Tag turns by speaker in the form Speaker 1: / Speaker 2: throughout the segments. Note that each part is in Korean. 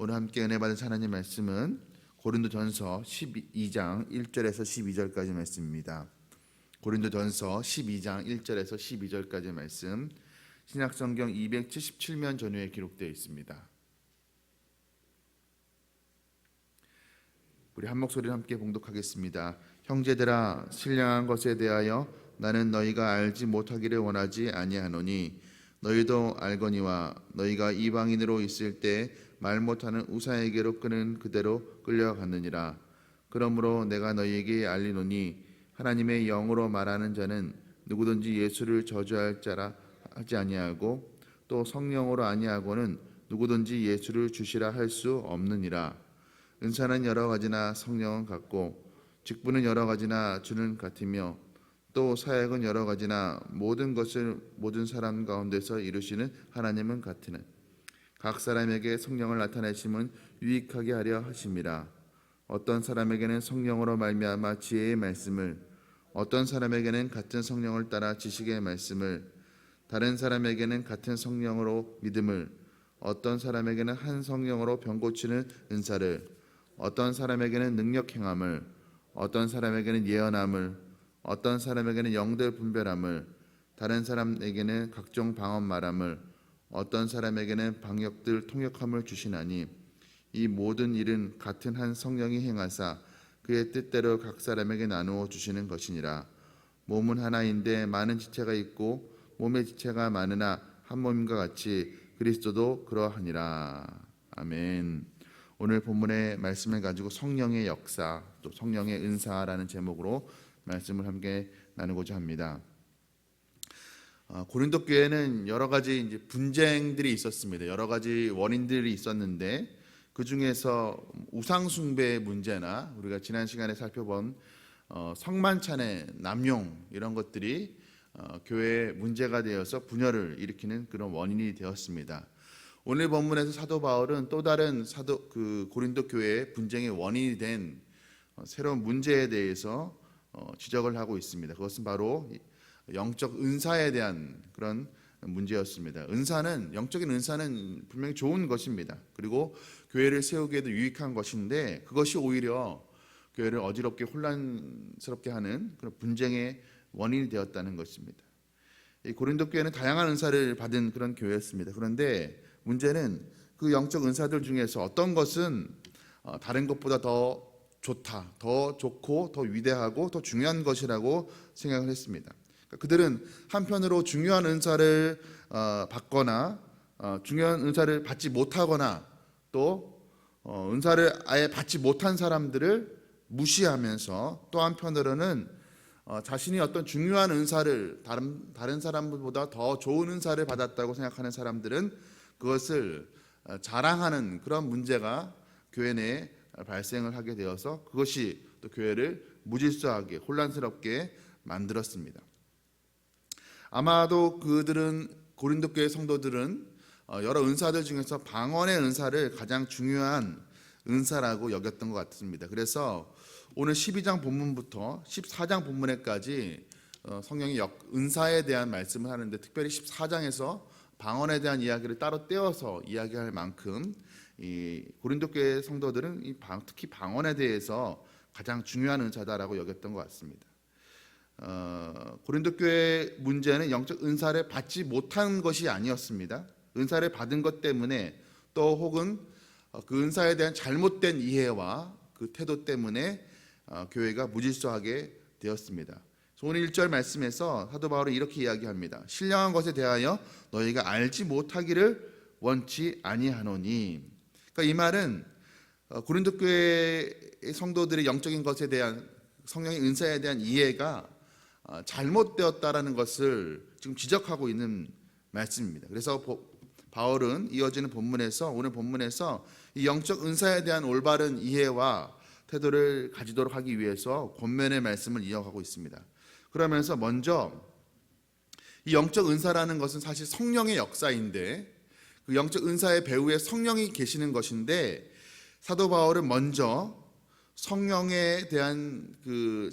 Speaker 1: 오늘 함께 은혜 받은 하나님 말씀은 고린도전서 12장 1절에서 12절까지 말씀입니다. 고린도전서 12장 1절에서 12절까지 말씀, 신약성경 277면 전후에 기록되어 있습니다. 우리 한 목소리로 함께 봉독하겠습니다. 형제들아, 신령한 것에 대하여 나는 너희가 알지 못하기를 원하지 아니하노니 너희도 알거니와 너희가 이방인으로 있을 때 말 못하는 우사에게로 끄는 그대로 끌려갔느니라. 그러므로 내가 너희에게 알리노니 하나님의 영으로 말하는 자는 누구든지 예수를 저주할 자라 하지 아니하고 또 성령으로 아니하고는 누구든지 예수를 주시라 할 수 없느니라. 은사는 여러 가지나 성령은 같고 직분은 여러 가지나 주는 같으며 또 사역은 여러 가지나 모든 것을 모든 사람 가운데서 이루시는 하나님은 같으나 각 사람에게 성령을 나타내심은 유익하게 하려 하심이라. 어떤 사람에게는 성령으로 말미암아 지혜의 말씀을, 어떤 사람에게는 같은 성령을 따라 지식의 말씀을, 다른 사람에게는 같은 성령으로 믿음을, 어떤 사람에게는 한 성령으로 병 고치는 은사를, 어떤 사람에게는 능력 행함을, 어떤 사람에게는 예언함을, 어떤 사람에게는 영들 분별함을, 다른 사람에게는 각종 방언 말함을, 어떤 사람에게는 방역들 통역함을 주시나니 이 모든 일은 같은 한 성령이 행하사 그의 뜻대로 각 사람에게 나누어 주시는 것이니라. 몸은 하나인데 많은 지체가 있고 몸의 지체가 많으나 한 몸과 같이 그리스도도 그러하니라. 아멘. 오늘 본문의 말씀을 가지고 성령의 역사, 또 성령의 은사라는 제목으로 말씀을 함께 나누고자 합니다. 고린도 교회는 여러 가지 이제 분쟁들이 있었습니다. 여러 가지 원인들이 있었는데 그 중에서 우상 숭배의 문제나 우리가 지난 시간에 살펴본 성만찬의 남용 이런 것들이 교회의 문제가 되어서 분열을 일으키는 그런 원인이 되었습니다. 오늘 본문에서 사도 바울은 또 다른 고린도 교회의 분쟁의 원인이 된 새로운 문제에 대해서 지적을 하고 있습니다. 그것은 바로 영적 은사에 대한 그런 문제였습니다. 영적인 은사는 분명히 좋은 것입니다. 그리고 교회를 세우기에도 유익한 것인데 그것이 오히려 교회를 어지럽게 혼란스럽게 하는 그런 분쟁의 원인이 되었다는 것입니다. 이 고린도 교회는 다양한 은사를 받은 그런 교회였습니다. 그런데 문제는 그 영적 은사들 중에서 어떤 것은 다른 것보다 더 좋다, 더 좋고 더 위대하고 더 중요한 것이라고 생각을 했습니다. 그들은 한편으로 중요한 은사를 받거나 중요한 은사를 받지 못하거나 또 은사를 아예 받지 못한 사람들을 무시하면서 또 한편으로는 자신이 어떤 중요한 은사를 다른 사람보다 더 좋은 은사를 받았다고 생각하는 사람들은 그것을 자랑하는 그런 문제가 교회 내에 발생을 하게 되어서 그것이 또 교회를 무질서하게 혼란스럽게 만들었습니다. 아마도 고린도 교회 성도들은 여러 은사들 중에서 방언의 은사를 가장 중요한 은사라고 여겼던 것 같습니다. 그래서 오늘 12장 본문부터 14장 본문에까지 성령이 은사에 대한 말씀을 하는데 특별히 14장에서 방언에 대한 이야기를 따로 떼어서 이야기할 만큼 이 고린도 교회 성도들은 특히 방언에 대해서 가장 중요한 은사다라고 여겼던 것 같습니다. 고린도 교회 문제는 영적 은사를 받지 못한 것이 아니었습니다. 은사를 받은 것 때문에 또 혹은 그 은사에 대한 잘못된 이해와 그 태도 때문에 교회가 무질서하게 되었습니다. 오늘 1절 말씀에서 사도 바울은 이렇게 이야기합니다. 신령한 것에 대하여 너희가 알지 못하기를 원치 아니하노니. 그러니까 이 말은 고린도 교회 성도들의 영적인 것에 대한 성령의 은사에 대한 이해가 잘못되었다라는 것을 지금 지적하고 있는 말씀입니다. 그래서 바울은 이어지는 오늘 본문에서 이 영적 은사에 대한 올바른 이해와 태도를 가지도록 하기 위해서 권면의 말씀을 이어가고 있습니다. 그러면서 먼저 이 영적 은사라는 것은 사실 성령의 역사인데 그 영적 은사의 배후에 성령이 계시는 것인데 사도 바울은 먼저 성령에 대한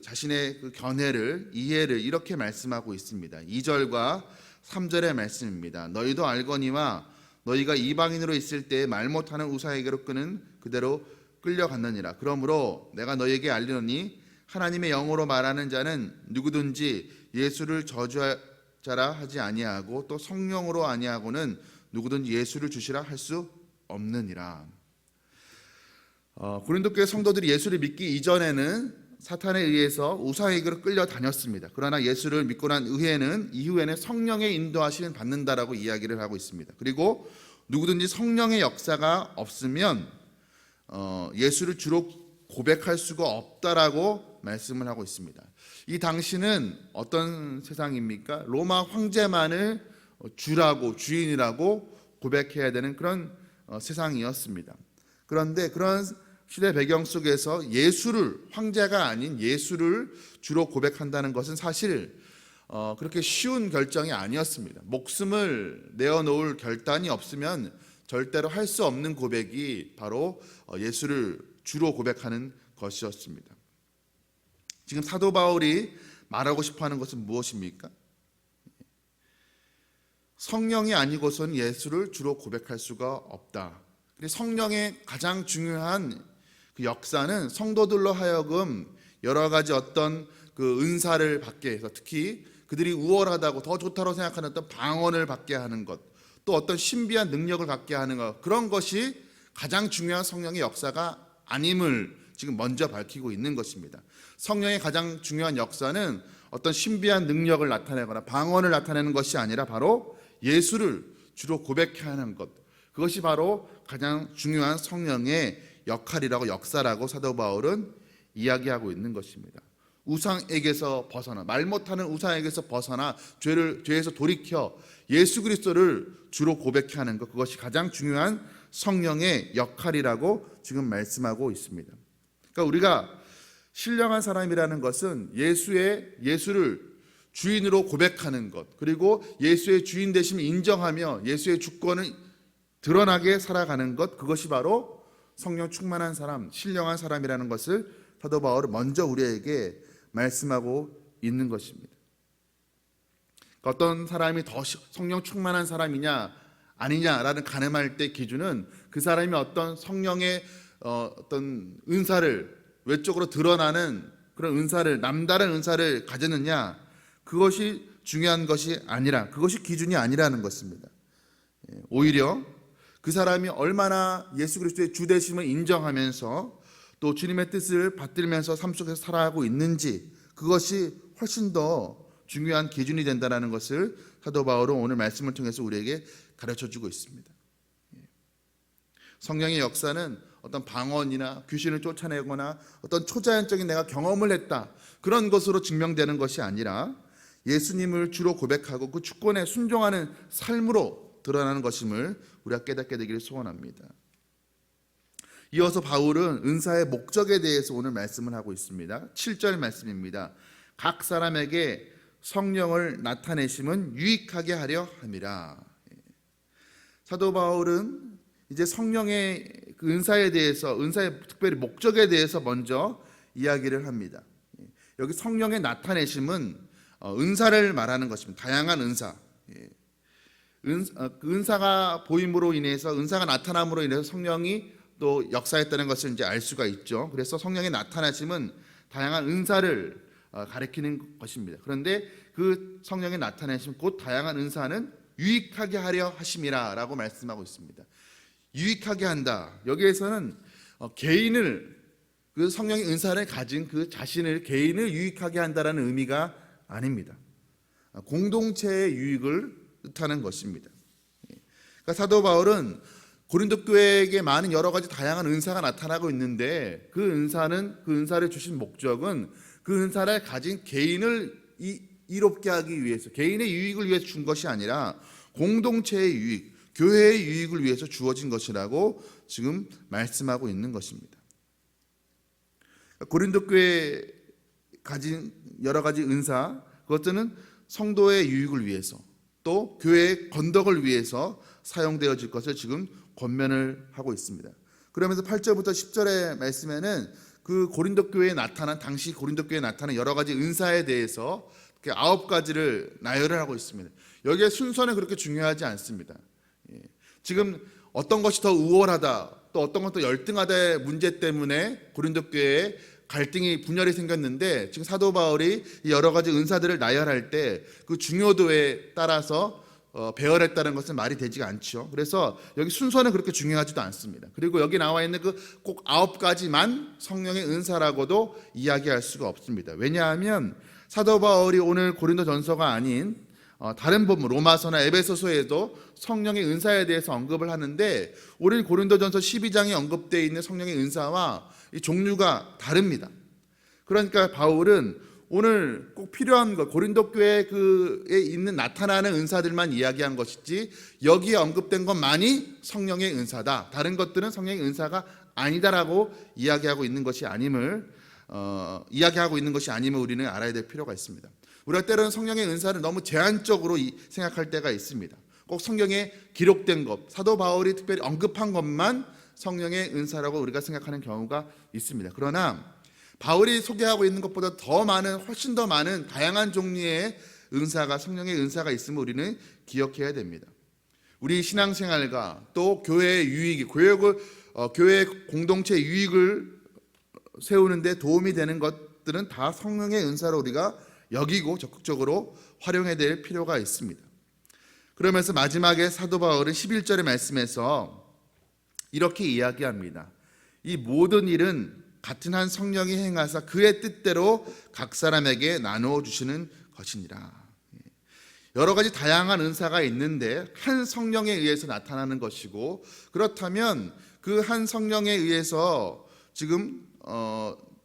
Speaker 1: 자신의 견해를 이해를 이렇게 말씀하고 있습니다. 2절과 3절의 말씀입니다. 너희도 알거니와 너희가 이방인으로 있을 때 말 못하는 우사에게로 끄는 그대로 끌려갔느니라. 그러므로 내가 너희에게 알리노니 하나님의 영으로 말하는 자는 누구든지 예수를 저주자라 하지 아니하고 또 성령으로 아니하고는 누구든지 예수를 주시라 할 수 없느니라. 고린도 교회 성도들이 예수를 믿기 이전에는 사탄에 의해서 우상에게로 끌려다녔습니다. 그러나 예수를 믿고 난 이후에는 성령의 인도하심을 받는다라고 이야기를 하고 있습니다. 그리고 누구든지 성령의 역사가 없으면 예수를 주로 고백할 수가 없다라고 말씀을 하고 있습니다. 이 당시는 어떤 세상입니까? 로마 황제만을 주라고, 주인이라고 고백해야 되는 그런 세상이었습니다. 그런데 그런 시대 배경 속에서 예수를, 황제가 아닌 예수를 주로 고백한다는 것은 사실 그렇게 쉬운 결정이 아니었습니다. 목숨을 내어놓을 결단이 없으면 절대로 할 수 없는 고백이 바로 예수를 주로 고백하는 것이었습니다. 지금 사도 바울이 말하고 싶어하는 것은 무엇입니까? 성령이 아니고선 예수를 주로 고백할 수가 없다. 성령의 가장 중요한 그 역사는 성도들로 하여금 여러 가지 어떤 그 은사를 받게 해서, 특히 그들이 우월하다고 더 좋다고 생각하는 어떤 방언을 받게 하는 것, 또 어떤 신비한 능력을 갖게 하는 것, 그런 것이 가장 중요한 성령의 역사가 아님을 지금 먼저 밝히고 있는 것입니다. 성령의 가장 중요한 역사는 어떤 신비한 능력을 나타내거나 방언을 나타내는 것이 아니라 바로 예수를 주로 고백해야 하는 것, 그것이 바로 가장 중요한 성령의 역할이라고, 역사라고 사도 바울은 이야기하고 있는 것입니다. 우상에게서 벗어나, 말 못하는 우상에게서 벗어나 죄에서 돌이켜 예수 그리스도를 주로 고백해야 하는 것, 그것이 가장 중요한 성령의 역할이라고 지금 말씀하고 있습니다. 그러니까 우리가 신령한 사람이라는 것은 예수를 주인으로 고백하는 것, 그리고 예수의 주인 되심을 인정하며 예수의 주권을 드러나게 살아가는 것, 그것이 바로 성령 충만한 사람, 신령한 사람이라는 것을 사도 바울은 먼저 우리에게 말씀하고 있는 것입니다. 그러니까 어떤 사람이 더 성령 충만한 사람이냐 아니냐라는 가늠할 때 기준은 그 사람이 어떤 성령의 어떤 은사를, 외적으로 드러나는 그런 은사를, 남다른 은사를 가졌느냐, 그것이 중요한 것이 아니라, 그것이 기준이 아니라는 것입니다. 오히려 그 사람이 얼마나 예수 그리스도의 주 되심을 인정하면서 또 주님의 뜻을 받들면서 삶 속에서 살아가고 있는지, 그것이 훨씬 더 중요한 기준이 된다는 것을 사도 바울은 오늘 말씀을 통해서 우리에게 가르쳐주고 있습니다. 성령의 역사는 어떤 방언이나 귀신을 쫓아내거나 어떤 초자연적인 내가 경험을 했다, 그런 것으로 증명되는 것이 아니라 예수님을 주로 고백하고 그 주권에 순종하는 삶으로 드러나는 것임을 우리가 깨닫게 되기를 소원합니다. 이어서 바울은 은사의 목적에 대해서 오늘 말씀을 하고 있습니다. 7절 말씀입니다. 각 사람에게 성령을 나타내심은 유익하게 하려 함이라. 사도 바울은 이제 성령의 그 은사에 대해서, 은사의 특별히 목적에 대해서 먼저 이야기를 합니다. 여기 성령의 나타내심은 은사를 말하는 것입니다. 다양한 은사. 은사가 보임으로 인해서, 은사가 나타남으로 인해서 성령이 또 역사했다는 것을 이제 알 수가 있죠. 그래서 성령의 나타나심은 다양한 은사를 가리키는 것입니다. 그런데 그 성령의 나타내심, 곧 다양한 은사는 유익하게 하려 하심이라라고 말씀하고 있습니다. 유익하게 한다. 여기에서는 개인을, 그 성령의 은사를 가진 그 자신을, 개인을 유익하게 한다라는 의미가 아닙니다. 공동체의 유익을 뜻하는 것입니다. 그러니까 사도 바울은 고린도 교회에게 많은 여러 가지 다양한 은사가 나타나고 있는데, 그 은사를 주신 목적은 그 은사를 가진 개인을 이롭게 하기 위해서, 개인의 유익을 위해서 준 것이 아니라 공동체의 유익, 교회의 유익을 위해서 주어진 것이라고 지금 말씀하고 있는 것입니다. 고린도 교회에 가진 여러 가지 은사, 그것들은 성도의 유익을 위해서, 또 교회의 건덕을 위해서 사용되어질 것을 지금 권면을 하고 있습니다. 그러면서 8절부터 10절의 말씀에는 그 고린도 교회에 나타난, 당시 고린도 교회에 나타난 여러 가지 은사에 대해서 9가지를 나열을 하고 있습니다. 여기에 순서는 그렇게 중요하지 않습니다. 지금 어떤 것이 더 우월하다, 또 어떤 것도 열등하다의 문제 때문에 고린도 교회에 갈등이 분열이 생겼는데, 지금 사도 바울이 여러 가지 은사들을 나열할 때 그 중요도에 따라서 배열했다는 것은 말이 되지가 않죠. 그래서 여기 순서는 그렇게 중요하지도 않습니다. 그리고 여기 나와 있는 그 꼭 9가지만 성령의 은사라고도 이야기할 수가 없습니다. 왜냐하면 사도 바울이 오늘 고린도전서가 아닌 다른 본문 로마서나 에베소서에도 성령의 은사에 대해서 언급을 하는데, 오늘 고린도전서 12장에 언급되어 있는 성령의 은사와 이 종류가 다릅니다. 그러니까 바울은 오늘 꼭 필요한 것, 고린도 교회에 있는 나타나는 은사들만 이야기한 것이지, 여기에 언급된 것만이 성령의 은사다, 다른 것들은 성령의 은사가 아니다라고 이야기하고 있는 것이 아님을 우리는 알아야 될 필요가 있습니다. 우리가 때로는 성령의 은사를 너무 제한적으로 생각할 때가 있습니다. 꼭 성경에 기록된 것, 사도 바울이 특별히 언급한 것만 성령의 은사라고 우리가 생각하는 경우가 있습니다. 그러나 바울이 소개하고 있는 것보다 훨씬 더 많은 다양한 종류의 은사가, 성령의 은사가 있음을 우리는 기억해야 됩니다. 우리 신앙생활과 또 교회의 유익, 교회 공동체의 유익을 세우는 데 도움이 되는 것들은 다 성령의 은사로 우리가 여기고 적극적으로 활용해야 될 필요가 있습니다. 그러면서 마지막에 사도 바울은 11절의 말씀에서 이렇게 이야기합니다. 이 모든 일은 같은 한 성령이 행하사 그의 뜻대로 각 사람에게 나누어 주시는 것이니라. 여러 가지 다양한 은사가 있는데 한 성령에 의해서 나타나는 것이고, 그렇다면 그 한 성령에 의해서 지금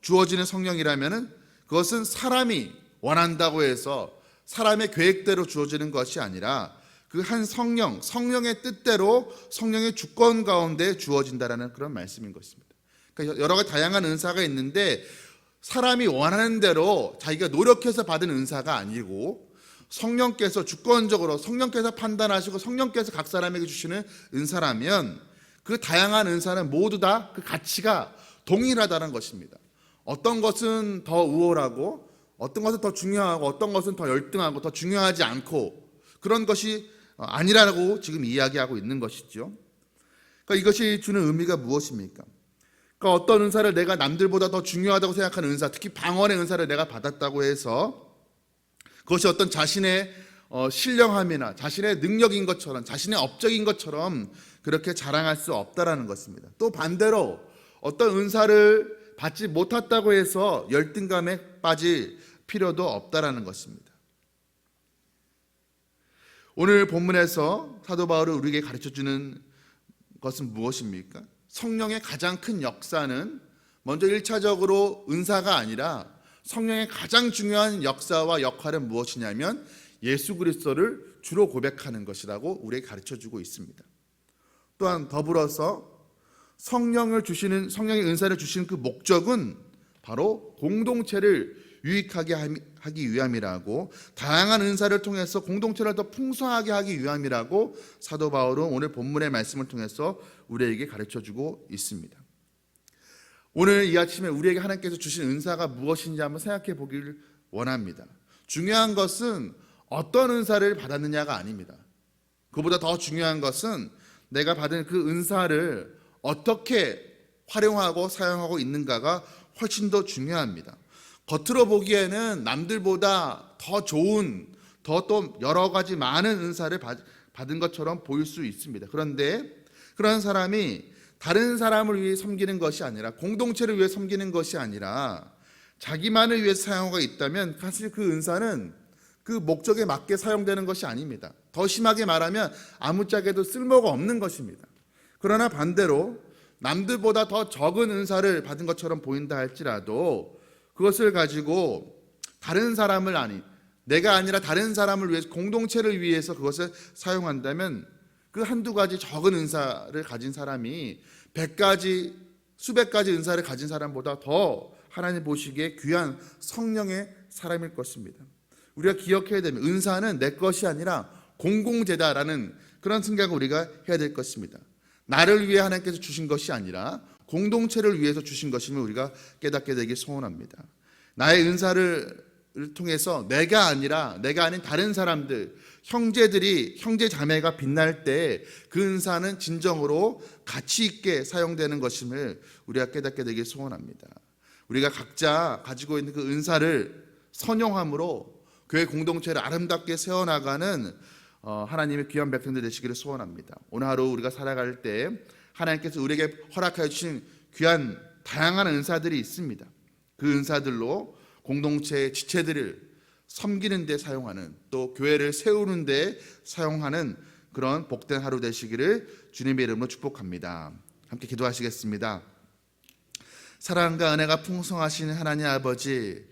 Speaker 1: 주어지는 성령이라면은 그것은 사람이 원한다고 해서 사람의 계획대로 주어지는 것이 아니라 그 한 성령의 뜻대로 성령의 주권 가운데 주어진다라는 그런 말씀인 것입니다. 그러니까 여러 가지 다양한 은사가 있는데 사람이 원하는 대로 자기가 노력해서 받은 은사가 아니고, 성령께서 주권적으로 성령께서 판단하시고 성령께서 각 사람에게 주시는 은사라면 그 다양한 은사는 모두 다 그 가치가 동일하다는 것입니다. 어떤 것은 더 우월하고 어떤 것은 더 중요하고 어떤 것은 더 열등하고 더 중요하지 않고, 그런 것이 아니라고 지금 이야기하고 있는 것이죠. 그러니까 이것이 주는 의미가 무엇입니까? 그러니까 어떤 은사를 내가 남들보다 더 중요하다고 생각하는 은사, 특히 방언의 은사를 내가 받았다고 해서 그것이 어떤 자신의 신령함이나 자신의 능력인 것처럼, 자신의 업적인 것처럼 그렇게 자랑할 수 없다라는 것입니다. 또 반대로 어떤 은사를 받지 못했다고 해서 열등감에 빠질 필요도 없다라는 것입니다. 오늘 본문에서 사도 바울이 우리에게 가르쳐주는 것은 무엇입니까? 성령의 가장 큰 역사는 먼저 1차적으로 은사가 아니라 성령의 가장 중요한 역사와 역할은 무엇이냐면 예수 그리스도를 주로 고백하는 것이라고 우리에게 가르쳐주고 있습니다. 또한 더불어서 성령의 은사를 주시는 그 목적은 바로 공동체를 유익하게 하기 위함이라고, 다양한 은사를 통해서 공동체를 더 풍성하게 하기 위함이라고 사도 바울은 오늘 본문의 말씀을 통해서 우리에게 가르쳐주고 있습니다. 오늘 이 아침에 우리에게 하나님께서 주신 은사가 무엇인지 한번 생각해 보기를 원합니다. 중요한 것은 어떤 은사를 받았느냐가 아닙니다. 그보다 더 중요한 것은 내가 받은 그 은사를 어떻게 활용하고 사용하고 있는가가 훨씬 더 중요합니다. 겉으로 보기에는 남들보다 더 좋은, 더 또 여러 가지 많은 은사를 받은 것처럼 보일 수 있습니다. 그런데 그런 사람이 다른 사람을 위해 섬기는 것이 아니라, 공동체를 위해 섬기는 것이 아니라 자기만을 위해 사용하고 있다면 사실 그 은사는 그 목적에 맞게 사용되는 것이 아닙니다. 더 심하게 말하면 아무짝에도 쓸모가 없는 것입니다. 그러나 반대로 남들보다 더 적은 은사를 받은 것처럼 보인다 할지라도 그것을 가지고 내가 아니라 다른 사람을 위해서, 공동체를 위해서 그것을 사용한다면 그 한두 가지 적은 은사를 가진 사람이 100가지, 수백 가지 은사를 가진 사람보다 더 하나님 보시기에 귀한 성령의 사람일 것입니다. 우리가 기억해야 됩니다. 은사는 내 것이 아니라 공공재다라는 그런 생각을 우리가 해야 될 것입니다. 나를 위해 하나님께서 주신 것이 아니라 공동체를 위해서 주신 것임을 우리가 깨닫게 되길 소원합니다. 나의 은사를 통해서 내가 아닌 다른 사람들, 형제들이 형제 자매가 빛날 때 그 은사는 진정으로 가치 있게 사용되는 것임을 우리가 깨닫게 되길 소원합니다. 우리가 각자 가지고 있는 그 은사를 선용함으로 교회 공동체를 아름답게 세워나가는 하나님의 귀한 백성들 되시기를 소원합니다. 오늘 하루 우리가 살아갈 때 하나님께서 우리에게 허락하여 주신 귀한 다양한 은사들이 있습니다. 그 은사들로 공동체의 지체들을 섬기는 데 사용하는, 또 교회를 세우는 데 사용하는 그런 복된 하루 되시기를 주님의 이름으로 축복합니다. 함께 기도하시겠습니다. 사랑과 은혜가 풍성하신 하나님 아버지,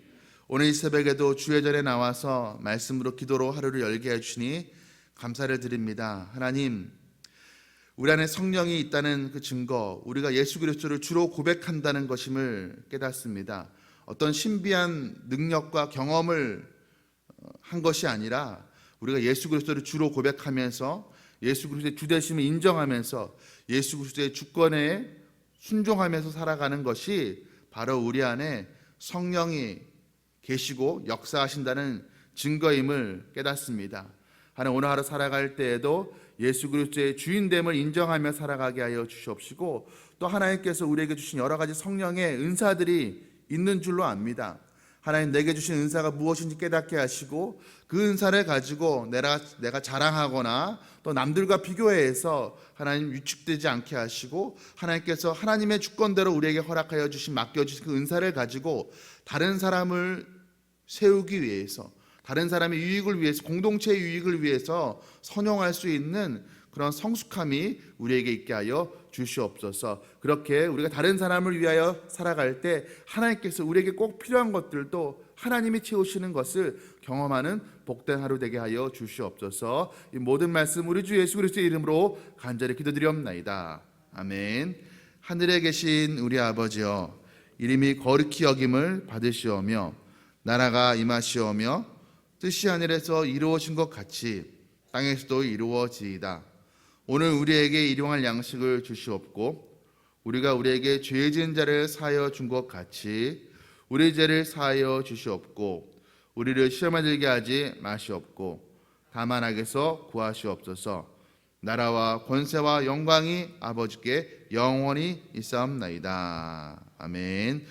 Speaker 1: 오늘 이 새벽에도 주의 전에 나와서 말씀으로 기도로 하루를 열게 해주시니 감사를 드립니다. 하나님, 우리 안에 성령이 있다는 그 증거, 우리가 예수 그리스도를 주로 고백한다는 것임을 깨닫습니다. 어떤 신비한 능력과 경험을 한 것이 아니라 우리가 예수 그리스도를 주로 고백하면서 예수 그리스도의 주되심을 인정하면서 예수 그리스도의 주권에 순종하면서 살아가는 것이 바로 우리 안에 성령이 계시고 역사하신다는 증거임을 깨닫습니다. 하나님, 오늘 하루 살아갈 때에도 예수 그리스도의 주인됨을 인정하며 살아가게 하여 주시옵시고, 또 하나님께서 우리에게 주신 여러 가지 성령의 은사들이 있는 줄로 압니다. 하나님, 내게 주신 은사가 무엇인지 깨닫게 하시고 그 은사를 가지고 내가 자랑하거나 또 남들과 비교해서 하나님 위축되지 않게 하시고, 하나님께서 하나님의 주권대로 우리에게 허락하여 주신, 맡겨주신 그 은사를 가지고 다른 사람을 세우기 위해서, 다른 사람의 유익을 위해서, 공동체의 유익을 위해서 선용할 수 있는 그런 성숙함이 우리에게 있게 하여 주시옵소서. 그렇게 우리가 다른 사람을 위하여 살아갈 때 하나님께서 우리에게 꼭 필요한 것들도 하나님이 채우시는 것을 경험하는 복된 하루 되게 하여 주시옵소서. 이 모든 말씀 우리 주 예수 그리스도의 이름으로 간절히 기도드리옵나이다. 아멘. 하늘에 계신 우리 아버지여, 이름이 거룩히 여김을 받으시오며 나라가 임하시오며 뜻이 하늘에서 이루어진 것 같이 땅에서도 이루어지이다. 오늘 우리에게 일용할 양식을 주시옵고 우리가 우리에게 죄 지은 자를 사하여 준 것 같이 우리 죄를 사하여 주시옵고 우리를 시험에 들게 하지 마시옵고 다만 악에서 구하시옵소서. 나라와 권세와 영광이 아버지께 영원히 있사옵나이다. 아멘.